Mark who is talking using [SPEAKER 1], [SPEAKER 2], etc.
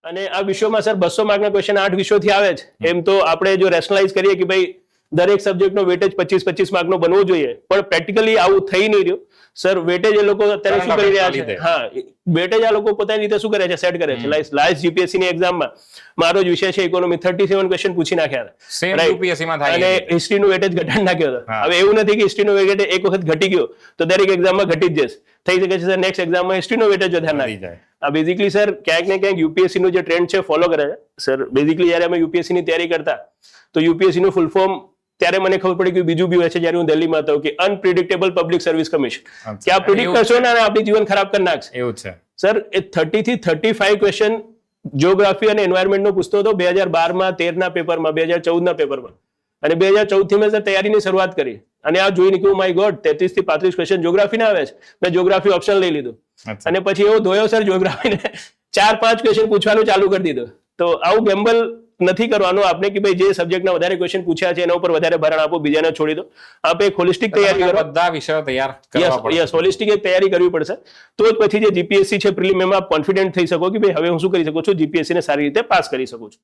[SPEAKER 1] અને આ વિષયોમાં સર 200 માર્કના ક્વેશ્ચન 8 વિષયોથી આવે છે. એમ તો આપણે જો રેશનલાઇઝ કરીએ કે ભાઈ દરેક સબ્જેક્ટનો વેટેજ 25-25 માર્કનો બનવો જોઈએ, પણ પ્રેક્ટિકલી આવું થઈ નહીં રહ્યું સર. વેટેજ એ લોકો અત્યારે શું કરી રહ્યા છે? હા, વેટેજ આ લોકો પોતાની રીતે શું કરે છે? સેટ કરે છે. લાસ્ટ જીપીએસસી ની એક્ઝામમાં મારો જ વિષય છે ઇકોનોમી, 37 ક્વેશ્ચન પૂછી નાખ્યા હતા,
[SPEAKER 2] યુપીએસસી માં થાય,
[SPEAKER 1] અને હિસ્ટ્રીનું વેટેજ ઘટાડી નાખ્યો હતો. હવે એવું નથી કે હિસ્ટ્રીનો વેટેજ એક વખત ઘટી ગયો તો દરેક એક્ઝામમાં ઘટી જ જશે. થઈ શકે છે સર નેક્સ્ટ એક્ઝામમાં હિસ્ટ્રીનો વેટેજ વધારે નાખી જાય. આ બેઝિકલી સર ક્યાંક ને ક્યાંક યુપીએસસી નું જે ટ્રેન્ડ છે ફોલો કરે છે સર. બેઝિકલી જયારે અમે યુપીએસસી ની તૈયારી કરતા તો યુપીએસસી નું ફૂલ ફોર્મ ત્યારે મને ખબર પડી કે બીજું બી હોય છે જયારે હું દિલ્હીમાં હતો, કે અનપ્રિડિક્ટેબલ પબ્લિક સર્વિસ કમિશન, કે આ પ્રિડિક્ટ કરશો ને આપણી જીવન ખરાબ કરી નાખશે.
[SPEAKER 2] એવું છે
[SPEAKER 1] સર. એ 30 થી 35 ક્વેશ્ચન જીઓગ્રાફી અને એન્વાયરમેન્ટ નો પૂછતો હતો 2012માં, 13ના પેપરમાં, 2014ના પેપરમાં, અને 2014 થી મેં સર તૈયારીની શરૂઆત કરી. અને આ જોઈને કે માય ગોડ 33 થી 35 ક્વેશ્ચન જીઓગ્રાફી ના આવે છે. મેં જીઓગ્રાફી ઓપ્શન લઈ લીધું, અને પછી એવો ધોયો સર જીઓગ્રાફીને 4-5 ક્વેશ્ચન પૂછવાનું ચાલુ કરી દીધું. તો આવું ગેમ્બલ નથી કરવાનું આપણે કે ભાઈ જે સબ્જેક્ટના વધારે ક્વેશ્ચન પૂછ્યા છે એના ઉપર વધારે ભારણ આપો, બીજાને છોડી દો. આપણે એક હોલિસ્ટિક તૈયારી કરો,
[SPEAKER 2] બધા વિષયો તૈયાર કરવા પડશે.
[SPEAKER 1] યસ, હોલિસ્ટિક એક તૈયારી કરવી પડશે. તો જ પછી જે જીપીએસસી છે પ્રિલિમ, એમાં આપ કોન્ફિડન્ટ થઈ શકો કે ભાઈ હવે હું શું કરી શકું છું, જીપીએસસી ને સારી રીતે પાસ કરી શકું છું.